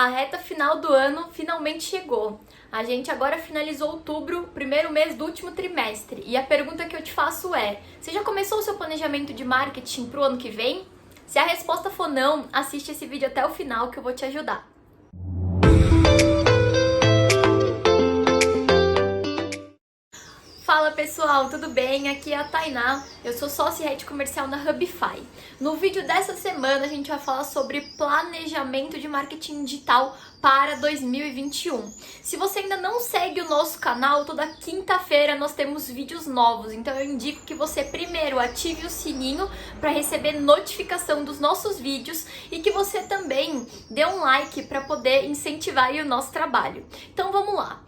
A reta final do ano finalmente chegou. A gente agora finalizou outubro, primeiro mês do último trimestre. E a pergunta que eu te faço é: você já começou o seu planejamento de marketing para o ano que vem? Se a resposta for não, assiste esse vídeo até o final que eu vou te ajudar. Fala pessoal, tudo bem? Aqui é a Tainá, eu sou sócia e head comercial na Hubify. No vídeo dessa semana a gente vai falar sobre planejamento de marketing digital para 2021. Se você ainda não segue o nosso canal, toda quinta-feira nós temos vídeos novos, então eu indico que você primeiro ative o sininho para receber notificação dos nossos vídeos e que você também dê um like para poder incentivar aí o nosso trabalho. Então vamos lá.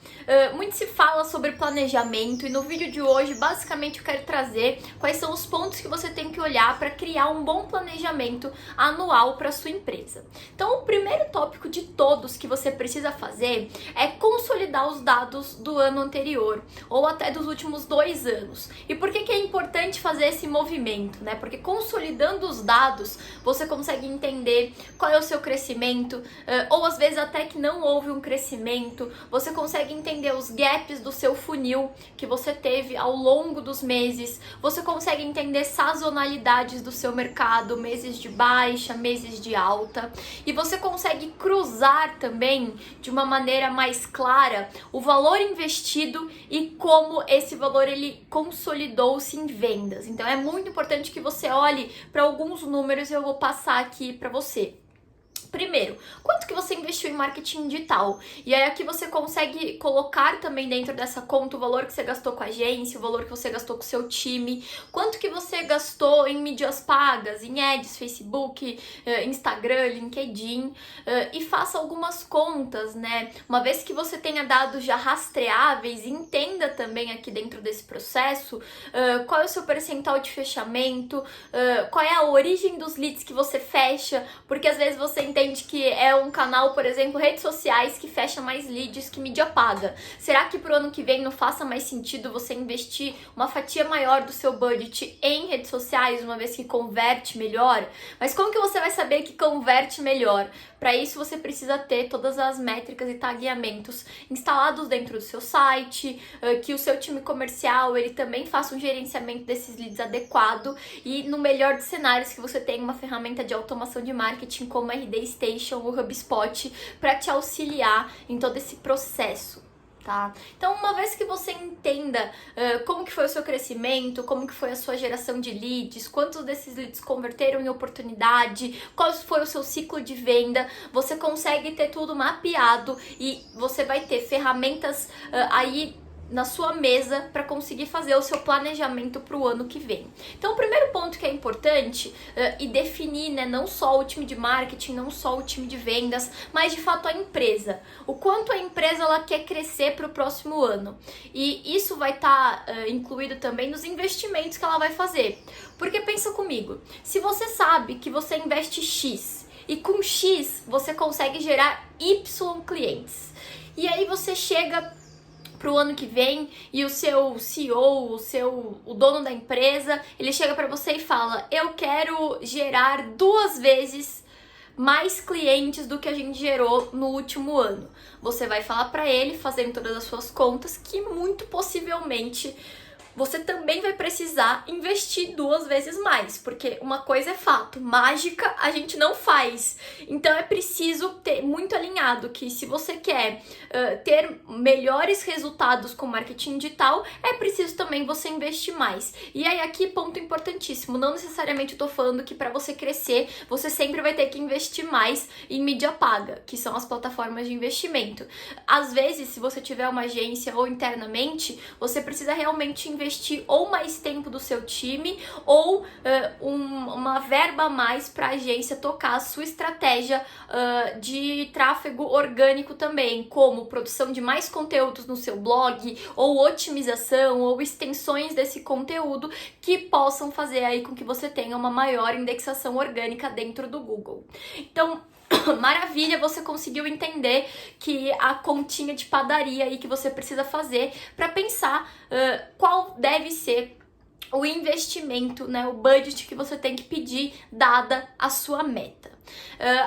Muito se fala sobre planejamento e no vídeo de hoje basicamente eu quero trazer quais são os pontos que você tem que olhar para criar um bom planejamento anual para sua empresa. Então o primeiro tópico de todos que você precisa fazer é consolidar os dados do ano anterior ou até dos últimos 2 anos. E por que é importante fazer esse movimento, né? Porque consolidando os dados você consegue entender qual é o seu crescimento, ou às vezes até que não houve um crescimento, você consegue entender os gaps do seu funil que você teve ao longo dos meses, você consegue entender sazonalidades do seu mercado, meses de baixa, meses de alta, e você consegue cruzar também de uma maneira mais clara o valor investido e como esse valor ele consolidou-se em vendas. Então é muito importante que você olhe para alguns números e eu vou passar aqui para você. Primeiro, quanto que você investiu em marketing digital? E aí aqui você consegue colocar também dentro dessa conta o valor que você gastou com a agência, o valor que você gastou com o seu time, quanto que você gastou em mídias pagas, em ads, Facebook, Instagram, LinkedIn, e faça algumas contas, né? Uma vez que você tenha dados já rastreáveis, entenda também aqui dentro desse processo qual é o seu percentual de fechamento, qual é a origem dos leads que você fecha, porque às vezes você entende que é um canal, por exemplo, redes sociais que fecha mais leads que mídia paga. Será que pro ano que vem não faça mais sentido você investir uma fatia maior do seu budget em redes sociais, uma vez que converte melhor? Mas como que você vai saber que converte melhor? Para isso você precisa ter todas as métricas e tagueamentos instalados dentro do seu site, que o seu time comercial ele também faça um gerenciamento desses leads adequado e no melhor dos cenários que você tenha uma ferramenta de automação de marketing como a RD Station ou HubSpot para te auxiliar em todo esse processo. Tá? Então, uma vez que você entenda como que foi o seu crescimento, como que foi a sua geração de leads, quantos desses leads converteram em oportunidade, qual foi o seu ciclo de venda, você consegue ter tudo mapeado e você vai ter ferramentas aí na sua mesa para conseguir fazer o seu planejamento para o ano que vem. Então, o primeiro ponto que é importante e definir, né, não só o time de marketing, não só o time de vendas, mas de fato a empresa. O quanto a empresa ela quer crescer para o próximo ano. E isso vai estar incluído também nos investimentos que ela vai fazer. Porque pensa comigo, se você sabe que você investe X e com X você consegue gerar Y clientes, e aí você chega pro ano que vem e o seu CEO, o dono da empresa, ele chega para você e fala: eu quero gerar 2 vezes mais clientes do que a gente gerou no último ano. Você vai falar para ele, fazendo todas as suas contas, que muito possivelmente você também vai precisar investir 2 vezes mais, porque uma coisa é fato, mágica a gente não faz. Então é preciso ter muito alinhado que se você quer ter melhores resultados com marketing digital, é preciso também você investir mais. E aí aqui ponto importantíssimo, não necessariamente eu tô falando que para você crescer, você sempre vai ter que investir mais em mídia paga, que são as plataformas de investimento. Às vezes, se você tiver uma agência ou internamente, você precisa realmente investir ou mais tempo do seu time ou uma verba a mais para a agência tocar a sua estratégia de tráfego orgânico também, como produção de mais conteúdos no seu blog ou otimização ou extensões desse conteúdo que possam fazer aí com que você tenha uma maior indexação orgânica dentro do Google. Então, maravilha, você conseguiu entender que a continha de padaria aí que você precisa fazer para pensar qual deve ser o investimento, né, o budget que você tem que pedir dada a sua meta.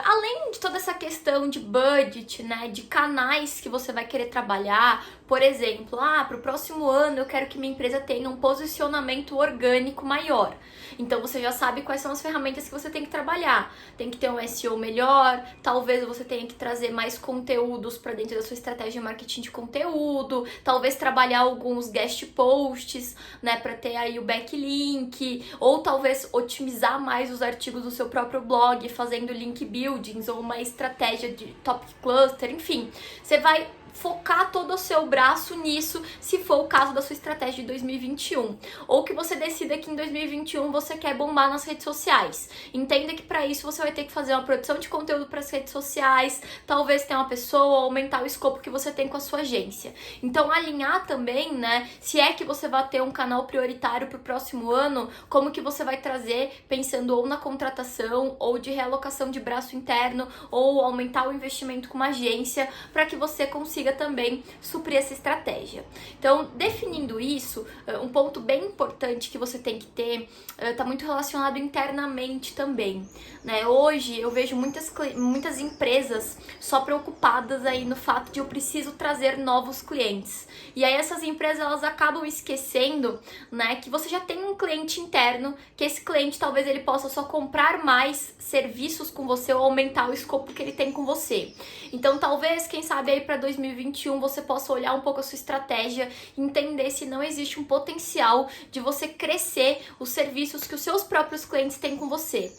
Além de toda essa questão de budget, né, de canais que você vai querer trabalhar, por exemplo, para o próximo ano eu quero que minha empresa tenha um posicionamento orgânico maior. Então você já sabe quais são as ferramentas que você tem que trabalhar. Tem que ter um SEO melhor, talvez você tenha que trazer mais conteúdos para dentro da sua estratégia de marketing de conteúdo, talvez trabalhar alguns guest posts, né, para ter aí o backlink, ou talvez otimizar mais os artigos do seu próprio blog, fazendo link buildings ou uma estratégia de topic cluster, enfim. Você vai focar todo o seu braço nisso, se for o caso da sua estratégia de 2021. Ou que você decida que em 2021 você quer bombar nas redes sociais. Entenda que para isso você vai ter que fazer uma produção de conteúdo para as redes sociais, talvez ter uma pessoa, aumentar o escopo que você tem com a sua agência. Então alinhar também, né, se é que você vai ter um canal prioritário para o próximo ano, como que você vai trazer, pensando ou na contratação, ou de realocação de braço interno, ou aumentar o investimento com uma agência, para que você consiga também suprir essa estratégia. Então, definindo isso, um ponto bem importante que você tem que ter está muito relacionado internamente também, né? Hoje eu vejo muitas empresas só preocupadas aí no fato de eu preciso trazer novos clientes. E aí essas empresas elas acabam esquecendo, né, que você já tem um cliente interno, que esse cliente talvez ele possa só comprar mais serviços com você ou aumentar o escopo que ele tem com você. Então, talvez, quem sabe aí para 2021 você possa olhar um pouco a sua estratégia e entender se não existe um potencial de você crescer os serviços que os seus próprios clientes têm com você.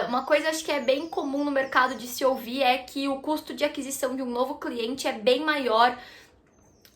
Uma coisa acho que é bem comum no mercado de se ouvir é que o custo de aquisição de um novo cliente é bem maior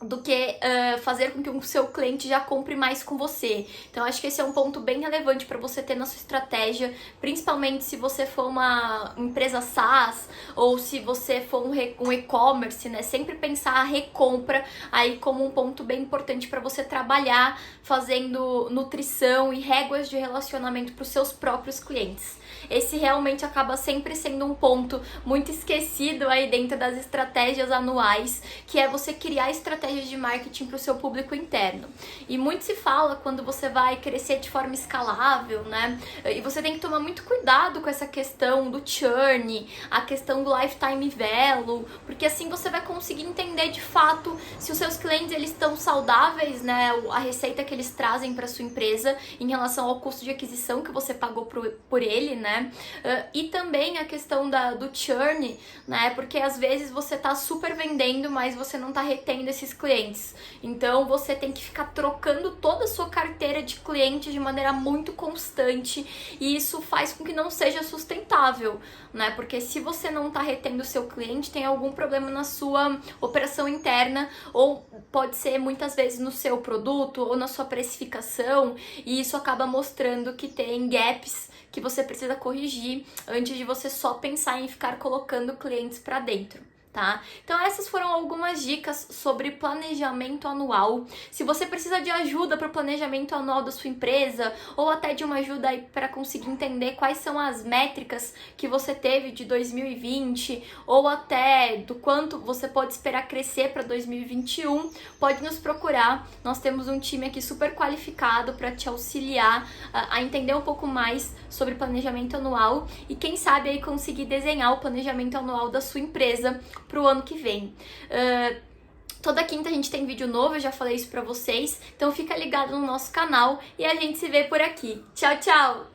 do que fazer com que o seu cliente já compre mais com você. Então acho que esse é um ponto bem relevante para você ter na sua estratégia, principalmente se você for uma empresa SaaS ou se você for um e-commerce, né? Sempre pensar a recompra aí como um ponto bem importante para você trabalhar fazendo nutrição e réguas de relacionamento para os seus próprios clientes. Esse realmente acaba sempre sendo um ponto muito esquecido aí dentro das estratégias anuais, que é você criar estratégias de marketing para o seu público interno. E muito se fala quando você vai crescer de forma escalável, né? E você tem que tomar muito cuidado com essa questão do churn, a questão do lifetime value, porque assim você vai conseguir entender de fato se os seus clientes eles estão saudáveis, né? A receita que eles trazem para sua empresa em relação ao custo de aquisição que você pagou por ele, né? E também a questão do churn, né? Porque às vezes você tá super vendendo, mas você não tá retendo esses clientes. Então você tem que ficar trocando toda a sua carteira de clientes de maneira muito constante e isso faz com que não seja sustentável, né? Porque se você não tá retendo o seu cliente, tem algum problema na sua operação interna ou pode ser muitas vezes no seu produto ou na sua precificação e isso acaba mostrando que tem gaps que você precisa corrigir antes de você só pensar em ficar colocando clientes para dentro. Tá? Então essas foram algumas dicas sobre planejamento anual. Se você precisa de ajuda para o planejamento anual da sua empresa ou até de uma ajuda aí para conseguir entender quais são as métricas que você teve de 2020 ou até do quanto você pode esperar crescer para 2021, pode nos procurar. Nós temos um time aqui super qualificado para te auxiliar a entender um pouco mais sobre planejamento anual e quem sabe aí conseguir desenhar o planejamento anual da sua empresa para o ano que vem. Toda quinta a gente tem vídeo novo, eu já falei isso para vocês, então fica ligado no nosso canal e a gente se vê por aqui. Tchau, tchau!